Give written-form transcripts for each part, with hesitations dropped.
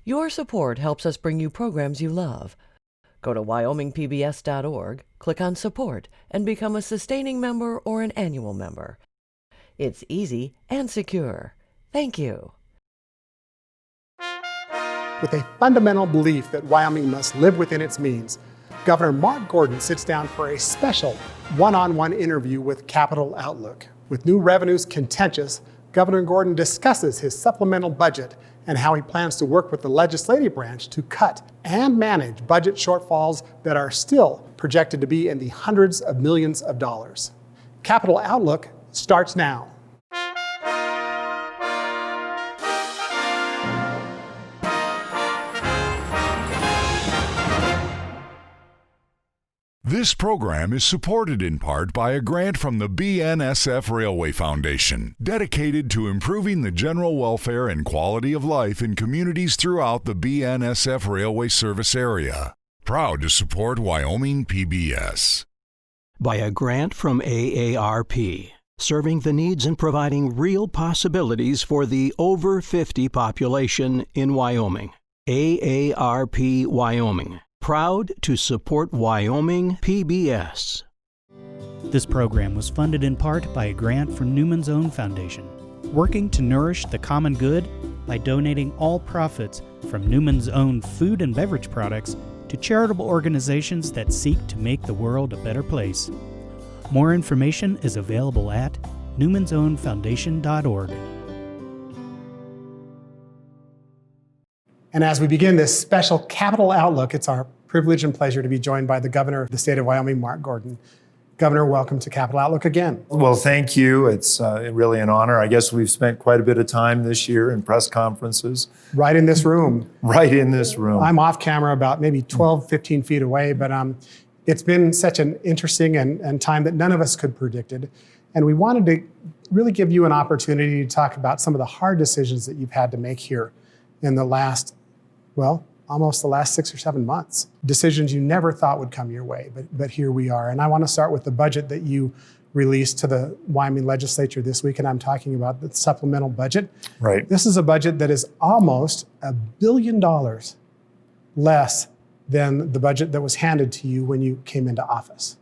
Your support helps us bring you programs you love. Go to wyomingpbs.org, click on Support, and become a sustaining member or an annual member. It's easy and secure. Thank you. With a fundamental belief that Wyoming must live within its means, Governor Mark Gordon sits down for a special one-on-one interview with Capital Outlook. With new revenues contentious, Governor Gordon discusses his supplemental budget and how he plans to work with the legislative branch to cut and manage budget shortfalls that are still projected to be in the hundreds of millions of dollars. Capital Outlook starts now. This program is supported in part by a grant from the BNSF Railway Foundation, dedicated to improving the general welfare and quality of life in communities throughout the BNSF Railway Service area. Proud to support Wyoming PBS. By a grant from AARP, serving the needs and providing real possibilities for the over 50 population in Wyoming. AARP Wyoming. Proud to support Wyoming PBS. This program was funded in part by a grant from Newman's Own Foundation, working to nourish the common good by donating all profits from Newman's Own food and beverage products to charitable organizations that seek to make the world a better place. More information is available at newmansownfoundation.org. And as we begin this special Capital Outlook, it's our privilege and pleasure to be joined by the Governor of the state of Wyoming, Mark Gordon. Governor, welcome to Capital Outlook again. Well, thank you. It's really an honor. I guess we've spent quite a bit of time this year in press conferences. Right in this room. Right in this room. I'm off camera about maybe 12, 15 feet away, but it's been such an interesting and time that none of us could predict it. And we wanted to really give you an opportunity to talk about some of the hard decisions that you've had to make here in the last, almost the last 6 or 7 months. Decisions you never thought would come your way, but here we are. And I want to start with the budget that you released to the Wyoming legislature this week, and I'm talking about the supplemental budget. Right. This is a budget that is almost $1 billion less than the budget that was handed to you when you came into office.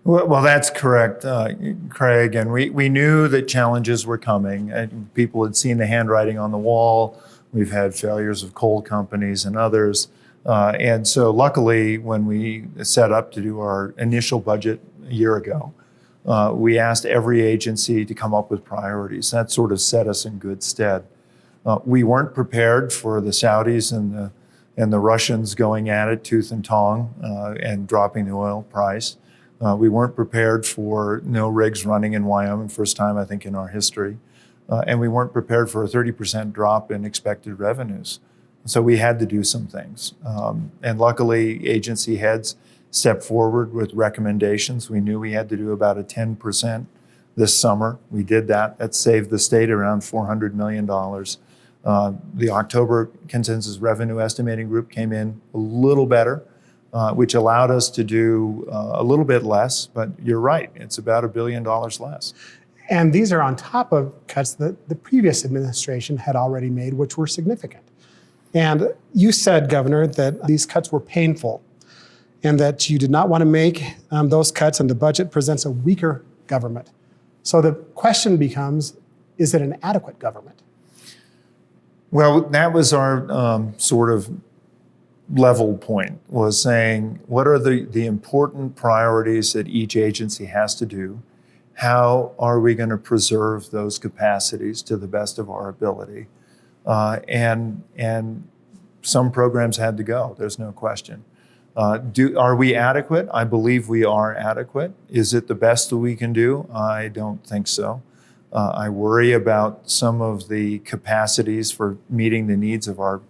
Well, that's correct, Craig. And we knew that challenges were coming. And people had seen the handwriting on the wall. We've had failures of coal companies and others. And so luckily, when we set up to do our initial budget a year ago, we asked every agency to come up with priorities. That sort of set us in good stead. We weren't prepared for the Saudis and the Russians going at it tooth and tong and dropping the oil price. We weren't prepared for no rigs running in Wyoming, first time I think in our history. And we weren't prepared for a 30% drop in expected revenues. So we had to do some things. And luckily, agency heads stepped forward with recommendations. We knew we had to do about a 10% this summer. We did that. That saved the state around $400 million. The October consensus revenue estimating group came in a little better, which allowed us to do a little bit less. But you're right, it's about $1 billion less. And these are on top of cuts that the previous administration had already made, which were significant. And you said, Governor, that these cuts were painful and that you did not want to make those cuts, and the budget presents a weaker government. So the question becomes, is it an adequate government? Well, that was our sort of level point, was saying, what are the important priorities that each agency has to do? How are we going to preserve those capacities to the best of our ability? And some programs had to go, there's no question. Are we adequate? I believe we are adequate. Is it the best that we can do? I don't think so. I worry about some of the capacities for meeting the needs of our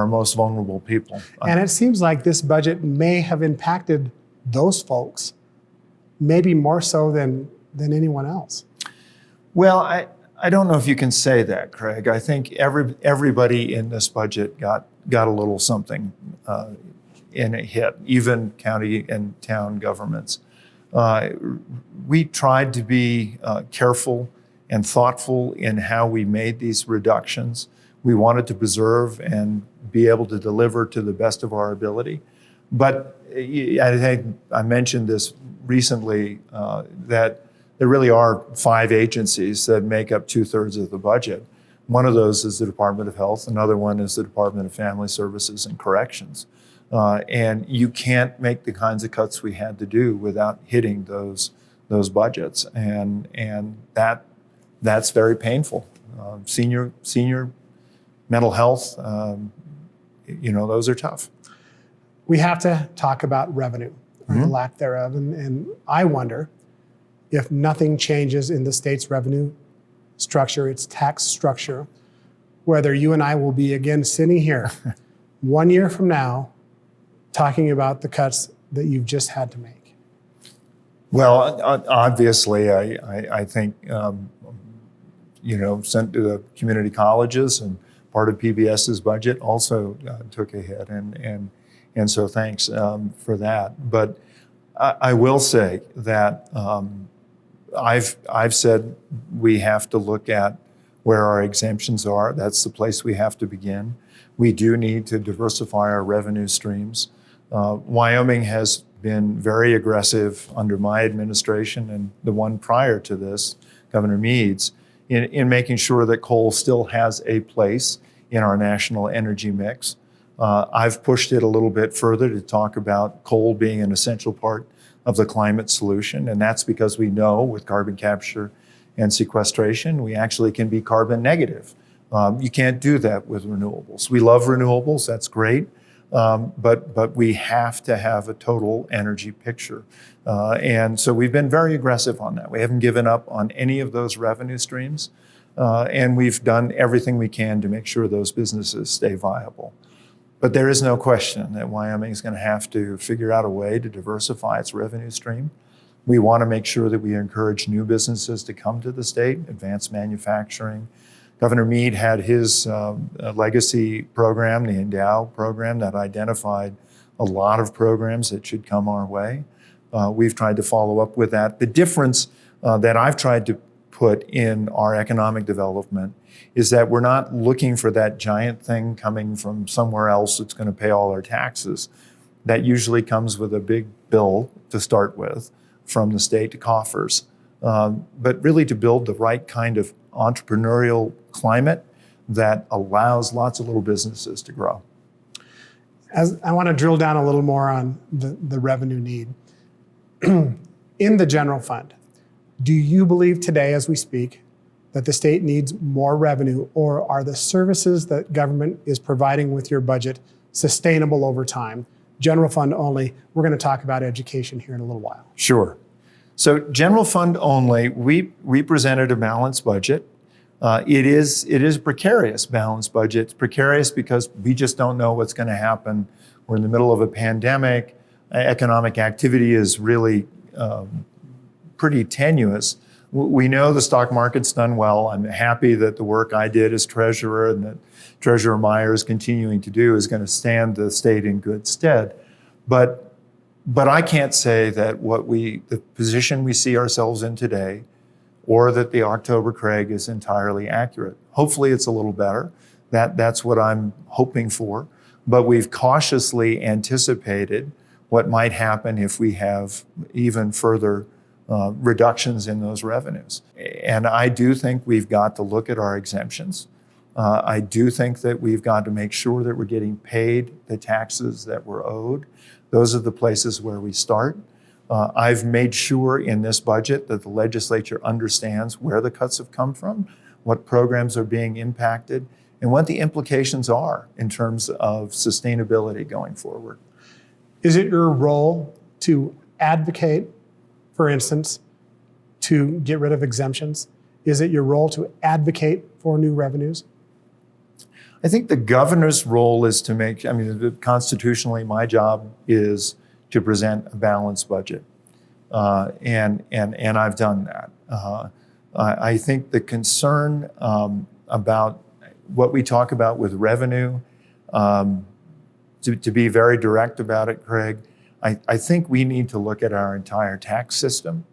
most vulnerable people. And it seems like this budget may have impacted those folks, maybe more so than anyone else. Well, I don't know if you can say that, Craig. I think everybody in this budget got a little something in a hit, even county and town governments. We tried to be careful and thoughtful in how we made these reductions. We wanted to preserve and be able to deliver to the best of our ability. But I think I mentioned this recently, that there really are 5 agencies that make up 2/3 of the budget. One of those is the Department of Health. Another one is the Department of Family Services and Corrections. And you can't make the kinds of cuts we had to do without hitting those budgets. And that's very painful. Senior mental health, those are tough. We have to talk about revenue, or the lack thereof. And I wonder if nothing changes in the state's revenue structure, its tax structure, whether you and I will be again sitting here 1 year from now talking about the cuts that you've just had to make. Well, obviously, I think, sent to the community colleges and part of PBS's budget also took a hit. And so thanks for that. But I will say that I've said we have to look at where our exemptions are. That's the place we have to begin. We do need to diversify our revenue streams. Wyoming has been very aggressive under my administration and the one prior to this, Governor Mead's, in making sure that coal still has a place in our national energy mix. I've pushed it a little bit further to talk about coal being an essential part of the climate solution, and that's because we know with carbon capture and sequestration, we actually can be carbon negative. You can't do that with renewables. We love renewables, that's great, but we have to have a total energy picture. And so we've been very aggressive on that. We haven't given up on any of those revenue streams, and we've done everything we can to make sure those businesses stay viable. But there is no question that Wyoming is going to have to figure out a way to diversify its revenue stream. We want to make sure that we encourage new businesses to come to the state, advanced manufacturing. Governor Mead had his legacy program, the Endow program, that identified a lot of programs that should come our way. We've tried to follow up with that. The difference that I've tried to put in our economic development is that we're not looking for that giant thing coming from somewhere else that's going to pay all our taxes. That usually comes with a big bill to start with from the state coffers. But really to build the right kind of entrepreneurial climate that allows lots of little businesses to grow. As I want to drill down a little more on the revenue need. In the general fund, do you believe today as we speak that the state needs more revenue, or are the services that government is providing with your budget sustainable over time? General fund only. We're going to talk about education here in a little while. Sure. So general fund only, we presented a balanced budget. It is a precarious balanced budget. It's precarious because we just don't know what's going to happen. We're in the middle of a pandemic. Economic activity is really pretty tenuous. We know the stock market's done well. I'm happy that the work I did as treasurer and that Treasurer Meyer is continuing to do is going to stand the state in good stead. But I can't say that the position we see ourselves in today, or that the October Craig is entirely accurate. Hopefully it's a little better. That's what I'm hoping for. But we've cautiously anticipated what might happen if we have even further reductions in those revenues. And I do think we've got to look at our exemptions. I do think that we've got to make sure that we're getting paid the taxes that we're owed. Those are the places where we start. I've made sure in this budget that the legislature understands where the cuts have come from, what programs are being impacted, and what the implications are in terms of sustainability going forward. Is it your role to advocate, for instance, to get rid of exemptions? Is it your role to advocate for new revenues? I think the governor's role is constitutionally, my job is to present a balanced budget. And I've done that. I think the concern about what we talk about with revenue, to be very direct about it, Craig, I think we need to look at our entire tax system.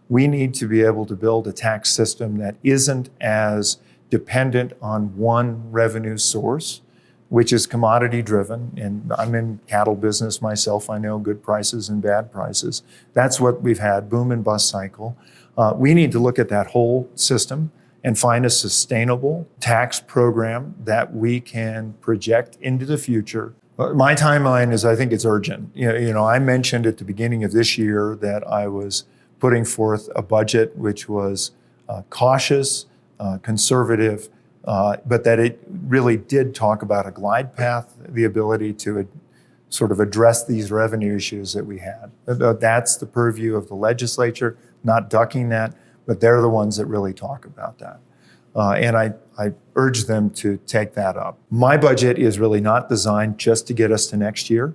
We need to be able to build a tax system that isn't as dependent on one revenue source. which is commodity driven. And I'm in cattle business myself. I know good prices and bad prices. That's what we've had, boom and bust cycle. We need to look at that whole system and find a sustainable tax program that we can project into the future. My timeline is, I think it's urgent. I mentioned at the beginning of this year that I was putting forth a budget which was cautious, conservative, but that it really did talk about a glide path, the ability to sort of address these revenue issues that we had. That's the purview of the legislature, not ducking that, but they're the ones that really talk about that. And I urge them to take that up. My budget is really not designed just to get us to next year.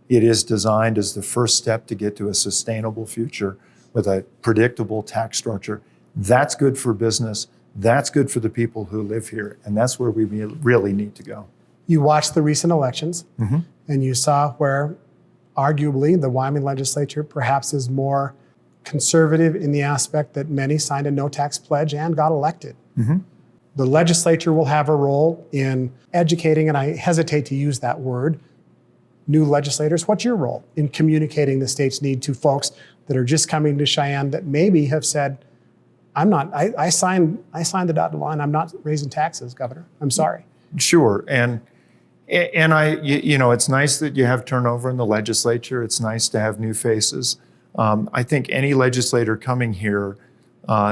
It is designed as the first step to get to a sustainable future with a predictable tax structure. That's good for business. That's good for the people who live here. And that's where we really need to go. You watched the recent elections, and you saw where arguably the Wyoming legislature perhaps is more conservative in the aspect that many signed a no tax pledge and got elected. The legislature will have a role in educating, and I hesitate to use that word, new legislators. What's your role in communicating the state's need to folks that are just coming to Cheyenne that maybe have said, I signed the dotted line, I'm not raising taxes, Governor, I'm sorry. Sure, and it's nice that you have turnover in the legislature. It's nice to have new faces. I think any legislator coming here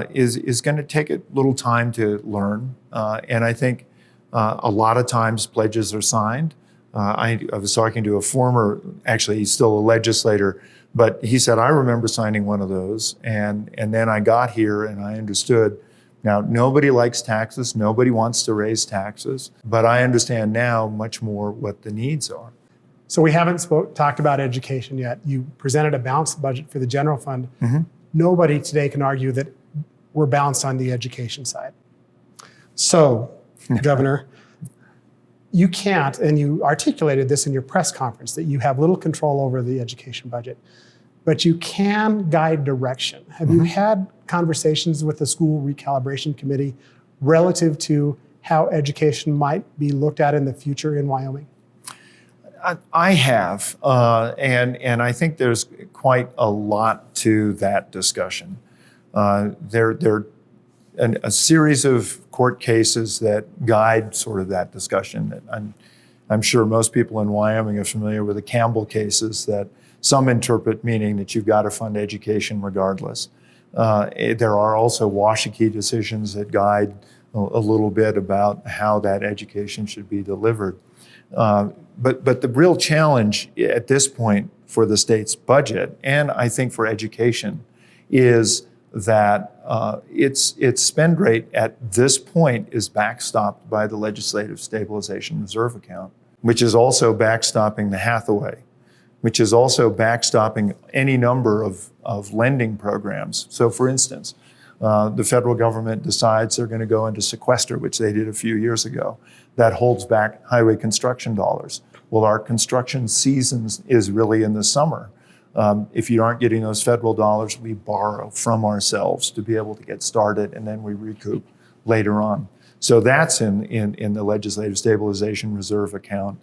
is going to take a little time to learn. And I think a lot of times pledges are signed. I was talking to a former, actually he's still a legislator, but he said, I remember signing one of those. And then I got here and I understood. Now, nobody likes taxes. Nobody wants to raise taxes. But I understand now much more what the needs are. So we haven't talked about education yet. You presented a balanced budget for the general fund. Nobody today can argue that we're balanced on the education side. So, Governor, you can't, and you articulated this in your press conference, that you have little control over the education budget, but you can guide direction. Have you had conversations with the school recalibration committee relative to how education might be looked at in the future in Wyoming? I have, and I think there's quite a lot to that discussion. There are a series of court cases that guide sort of that discussion. I'm sure most people in Wyoming are familiar with the Campbell cases that some interpret meaning that you've got to fund education regardless. There are also Washakie decisions that guide a little bit about how that education should be delivered. But the real challenge at this point for the state's budget, and I think for education, is that its spend rate at this point is backstopped by the Legislative Stabilization Reserve account, which is also backstopping the Hathaway, which is also backstopping any number of lending programs. So for instance, the federal government decides they're going to go into sequester, which they did a few years ago. That holds back highway construction dollars. Well, our construction season is really in the summer. If you aren't getting those federal dollars, we borrow from ourselves to be able to get started, and then we recoup later on. So that's in the Legislative Stabilization Reserve account.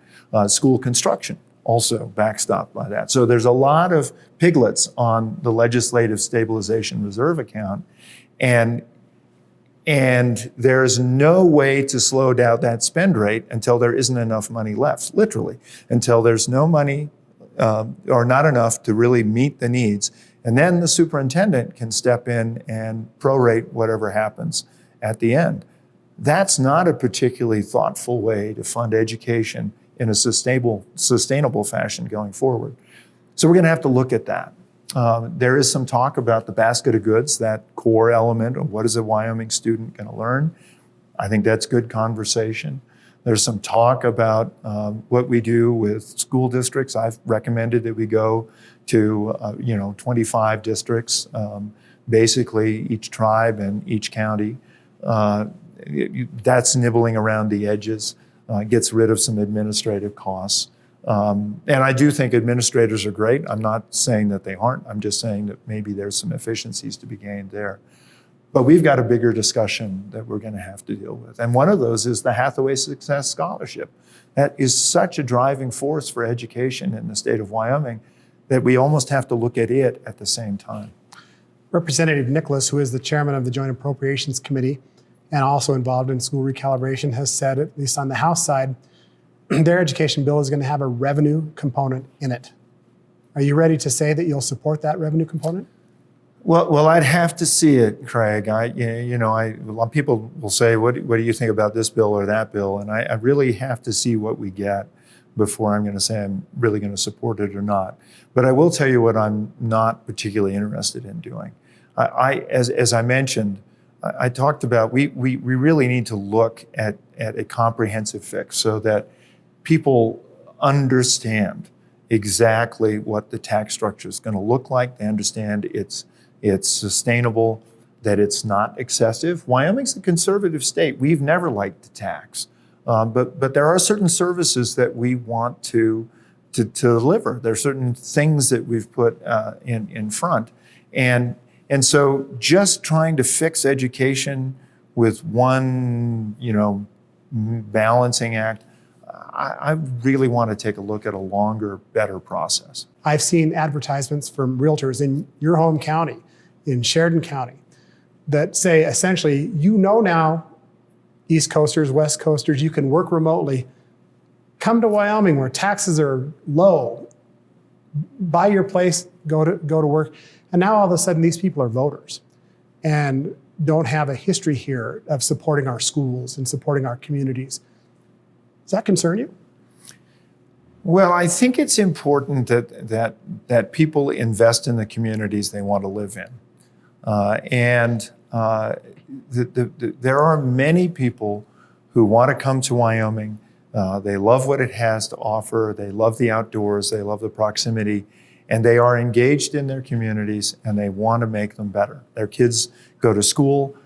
School construction also backstopped by that. So there's a lot of piglets on the Legislative Stabilization Reserve account, and there's no way to slow down that spend rate until there isn't enough money left, literally, until there's no money or not enough to really meet the needs. And then the superintendent can step in and prorate whatever happens at the end. That's not a particularly thoughtful way to fund education in a sustainable fashion going forward. So we're going to have to look at that. There is some talk about the basket of goods, that core element of what is a Wyoming student going to learn. I think that's good conversation. There's some talk about what we do with school districts. I've recommended that we go to 25 districts, basically each tribe and each county. That's nibbling around the edges, gets rid of some administrative costs. And I do think administrators are great. I'm not saying that they aren't. I'm just saying that maybe there's some efficiencies to be gained there. But we've got a bigger discussion that we're going to have to deal with. And one of those is the Hathaway Success Scholarship. That is such a driving force for education in the state of Wyoming that we almost have to look at it at the same time. Representative Nicholas, who is the chairman of the Joint Appropriations Committee and also involved in school recalibration, has said, at least on the House side, their education bill is going to have a revenue component in it. Are you ready to say that you'll support that revenue component? Well, I'd have to see it, Craig. A lot of people will say, what do you think about this bill or that bill? And I really have to see what we get before I'm going to say I'm really going to support it or not. But I will tell you what I'm not particularly interested in doing. As I mentioned, I talked about we really need to look at a comprehensive fix so that people understand exactly what the tax structure is going to look like. They understand it's sustainable, that it's not excessive. Wyoming's a conservative state. We've never liked to tax, but there are certain services that we want to deliver. There are certain things that we've put in front, and so just trying to fix education with one, balancing act, I really want to take a look at a longer, better process. I've seen advertisements from realtors in your home county, in Sheridan County, that say essentially, now, East Coasters, West Coasters, you can work remotely. Come to Wyoming where taxes are low. Buy your place, go to work. And now all of a sudden these people are voters and don't have a history here of supporting our schools and supporting our communities. Does that concern you? Well, I think it's important that people invest in the communities they want to live in. There are many people who want to come to Wyoming. They love what it has to offer. They love the outdoors. They love the proximity. And they are engaged in their communities, and they want to make them better. Their kids go to school,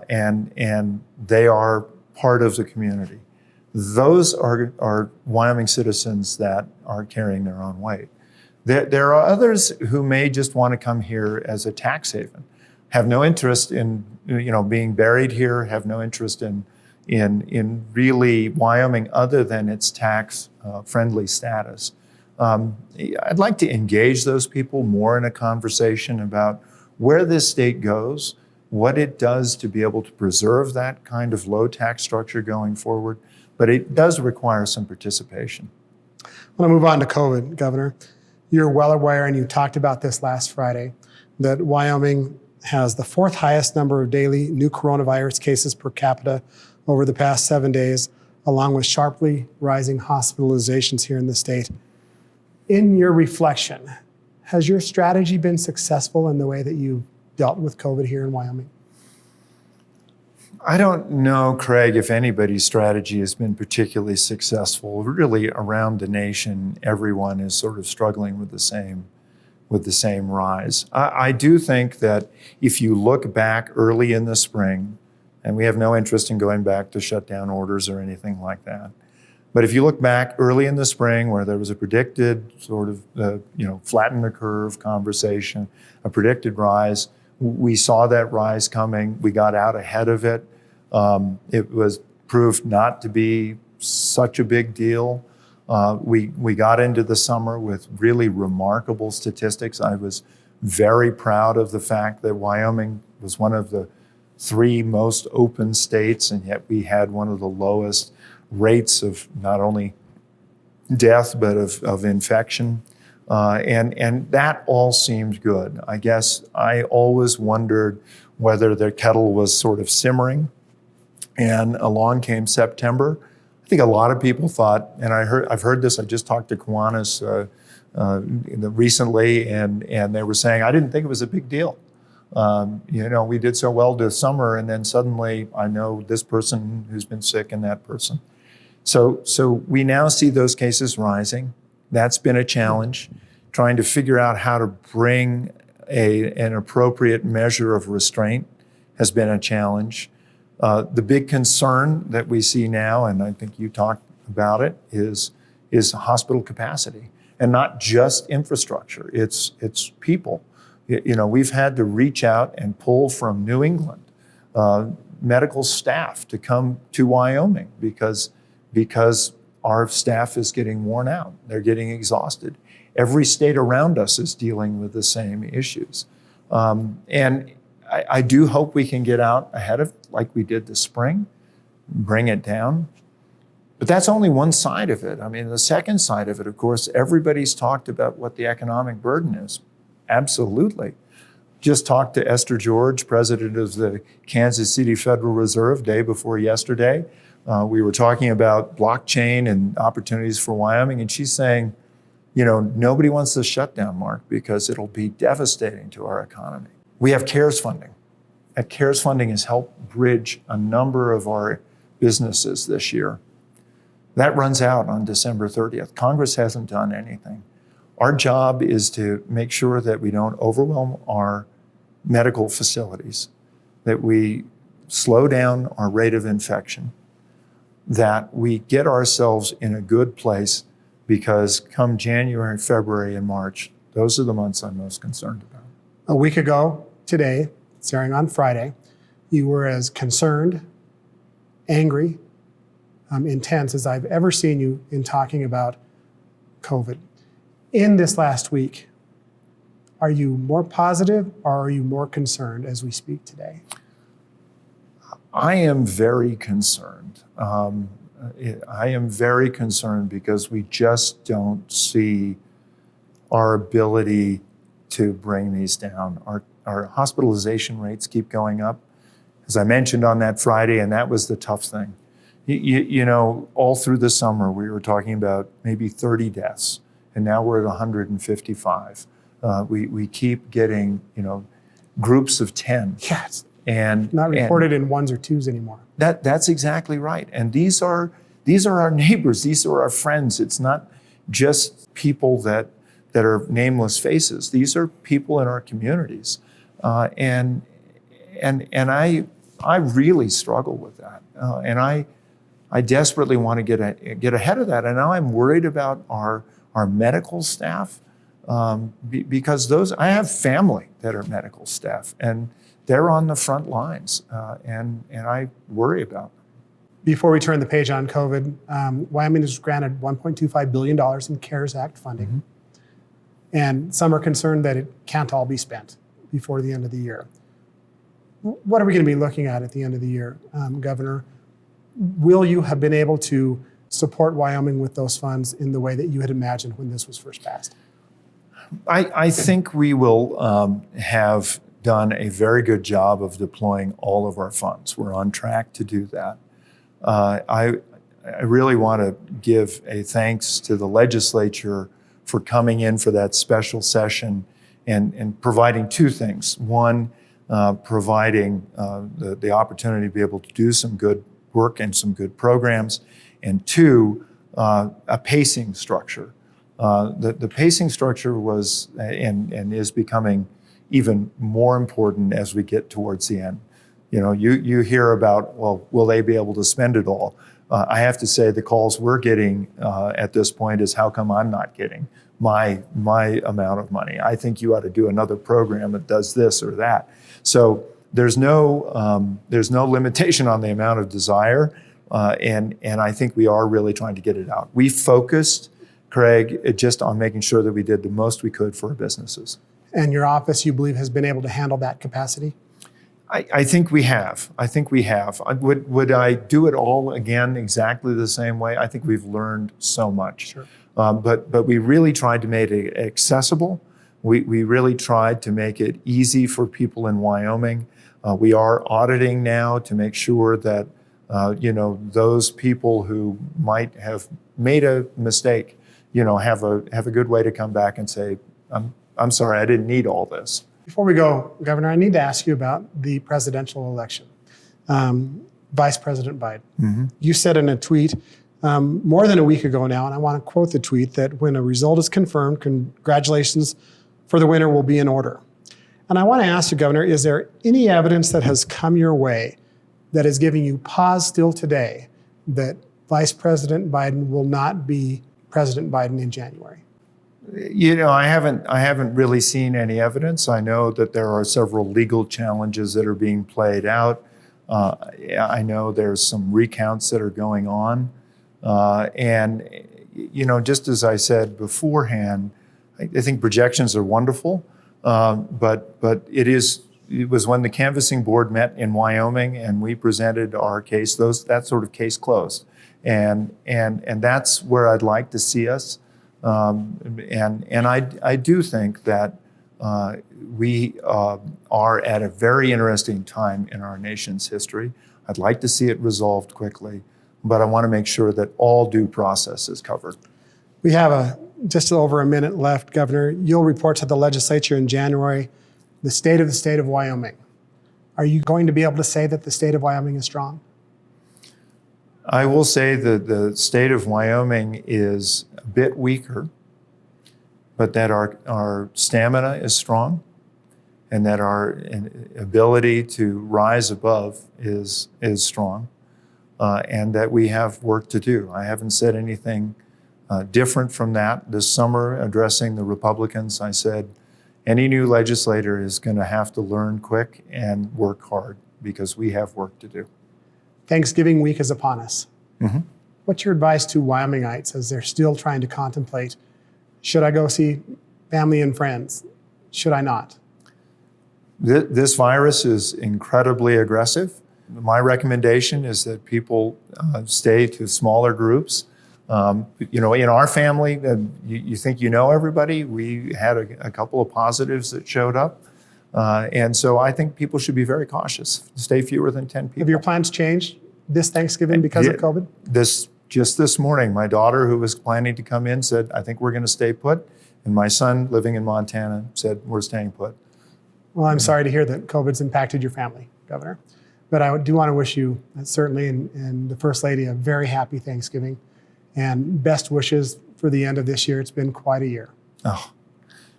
and they are part of the community. Those are Wyoming citizens that are carrying their own weight. There are others who may just want to come here as a tax haven, have no interest in being buried here, have no interest in really Wyoming other than its tax friendly status. I'd like to engage those people more in a conversation about where this state goes, what it does to be able to preserve that kind of low tax structure going forward. But it does require some participation. I want to move on to COVID, Governor. You're well aware, and you talked about this last Friday, that Wyoming has the fourth highest number of daily new coronavirus cases per capita over the past 7 days, along with sharply rising hospitalizations here in the state. In your reflection, has your strategy been successful in the way that you dealt with COVID here in Wyoming? I don't know, Craig, if anybody's strategy has been particularly successful. Really, around the nation, everyone is sort of struggling with the same rise. I do think that if you look back early in the spring, and we have no interest in going back to shutdown orders or anything like that, but if you look back early in the spring where there was a predicted sort of, flatten the curve conversation, a predicted rise, we saw that rise coming. We got out ahead of it. It was proved not to be such a big deal. We got into the summer with really remarkable statistics. I was very proud of the fact that Wyoming was one of the 3 most open states, and yet we had one of the lowest rates of not only death, but of infection. And that all seemed good. I guess I always wondered whether the kettle was sort of simmering. And along came September. I think a lot of people thought, and I've heard this, I just talked to Kiwanis recently, and they were saying, I didn't think it was a big deal. We did so well this summer, and then suddenly I know this person who's been sick and that person. So we now see those cases rising. That's been a challenge, trying to figure out how to bring an appropriate measure of restraint has been a challenge. The big concern that we see now, and I think you talked about it, is hospital capacity, and not just infrastructure. It's people. We've had to reach out and pull from New England, medical staff to come to Wyoming because our staff is getting worn out. They're getting exhausted. Every state around us is dealing with the same issues. And I do hope we can get out ahead of, like we did this spring, bring it down. But that's only one side of it. I mean, the second side of it, of course, everybody's talked about what the economic burden is. Absolutely. Just talked to Esther George, president of the Kansas City Federal Reserve, day before yesterday. We were talking about blockchain and opportunities for Wyoming, and she's saying, nobody wants this shutdown, Mark, because it'll be devastating to our economy. We have CARES funding. That CARES funding has helped bridge a number of our businesses this year. That runs out on December 30th. Congress hasn't done anything. Our job is to make sure that we don't overwhelm our medical facilities, that we slow down our rate of infection, that we get ourselves in a good place, because come January, February, and March, those are the months I'm most concerned about. A week ago today, starting on Friday, you were as concerned, angry, intense as I've ever seen you in talking about COVID. In this last week, are you more positive or are you more concerned as we speak today? I am very concerned. I am very concerned because we just don't see our ability to bring these down. Our hospitalization rates keep going up, as I mentioned on that Friday, and that was the tough thing. All through the summer, we were talking about maybe 30 deaths, and now we're at 155. We keep getting, groups of 10. Yes. And not reported in ones or twos anymore. That's exactly right. And these are our neighbors. These are our friends. It's not just people that are nameless faces. These are people in our communities. And I really struggle with that. And I desperately want to get ahead of that. And now I'm worried about our medical staff, because I have family that are medical staff, and they're on the front lines, and I worry about them. Before we turn the page on COVID, Wyoming was granted $1.25 billion in CARES Act funding. Mm-hmm. And some are concerned that it can't all be spent before the end of the year. What are we going to be looking at the end of the year, Governor? Will you have been able to support Wyoming with those funds in the way that you had imagined when this was first passed? I think we will have done a very good job of deploying all of our funds. We're on track to do that. I really want to give a thanks to the legislature for coming in for that special session and providing two things. One, providing the opportunity to be able to do some good work and some good programs. And two, a pacing structure. The pacing structure was and is becoming even more important as we get towards the end. You hear about, well, will they be able to spend it all? I have to say the calls we're getting at this point is, how come I'm not getting my amount of money? I think you ought to do another program that does this or that. So there's no limitation on the amount of desire, and I think we are really trying to get it out. We focused, Craig, just on making sure that we did the most we could for our businesses. And your office, you believe, has been able to handle that capacity? I think we have. Would I do it all again exactly the same way? I think we've learned so much. Sure. But we really tried to make it accessible. We really tried to make it easy for people in Wyoming. We are auditing now to make sure that those people who might have made a mistake, have a good way to come back and say, I'm sorry, I didn't need all this. Before we go, Governor, I need to ask you about the presidential election. Vice President Biden. Mm-hmm. You said in a tweet more than a week ago now, and I want to quote the tweet, that when a result is confirmed, congratulations for the winner will be in order. And I want to ask you, Governor, is there any evidence that has come your way that is giving you pause still today that Vice President Biden will not be President Biden in January? I haven't really seen any evidence. I know that there are several legal challenges that are being played out. I know there's some recounts that are going on. And, just as I said beforehand, I think projections are wonderful, but it was when the canvassing board met in Wyoming and we presented our case, that sort of case closed. And that's where I'd like to see us. And I do think that we are at a very interesting time in our nation's history. I'd like to see it resolved quickly, but I want to make sure that all due process is covered. We have just over a minute left, Governor. You'll report to the legislature in January the state of Wyoming. Are you going to be able to say that the state of Wyoming is strong? I will say that the state of Wyoming is a bit weaker, but that our stamina is strong and that our ability to rise above is strong, and that we have work to do. I haven't said anything different from that. This summer, addressing the Republicans, I said, any new legislator is going to have to learn quick and work hard because we have work to do. Thanksgiving week is upon us. Mm-hmm. What's your advice to Wyomingites as they're still trying to contemplate, should I go see family and friends? Should I not? This virus is incredibly aggressive. My recommendation is that people stay to smaller groups. In our family, you think you know everybody. We had a couple of positives that showed up. And so I think people should be very cautious. Stay fewer than 10 people. Have your plans changed this Thanksgiving because of COVID? Just this morning, my daughter, who was planning to come in, said, I think we're going to stay put. And my son, living in Montana, said, we're staying put. Well, I'm sorry to hear that COVID's impacted your family, Governor. But I do want to wish you, certainly, and the First Lady, a very happy Thanksgiving. And best wishes for the end of this year. It's been quite a year. Oh,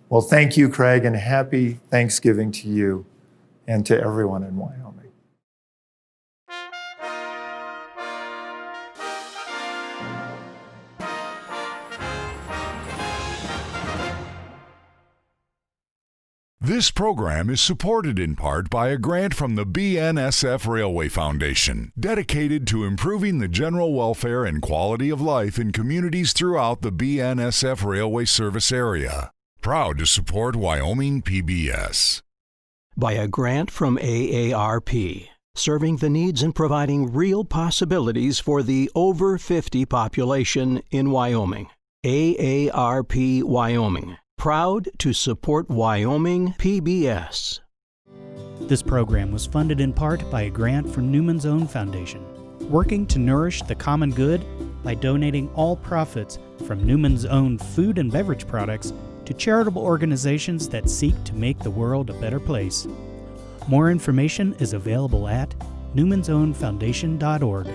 well, thank you, Craig, and happy Thanksgiving to you and to everyone in Wyoming. This program is supported in part by a grant from the BNSF Railway Foundation, dedicated to improving the general welfare and quality of life in communities throughout the BNSF Railway service area. Proud to support Wyoming PBS. By a grant from AARP, serving the needs and providing real possibilities for the over 50 population in Wyoming. AARP Wyoming. Proud to support Wyoming PBS. This program was funded in part by a grant from Newman's Own Foundation, working to nourish the common good by donating all profits from Newman's Own food and beverage products to charitable organizations that seek to make the world a better place. More information is available at newmansownfoundation.org.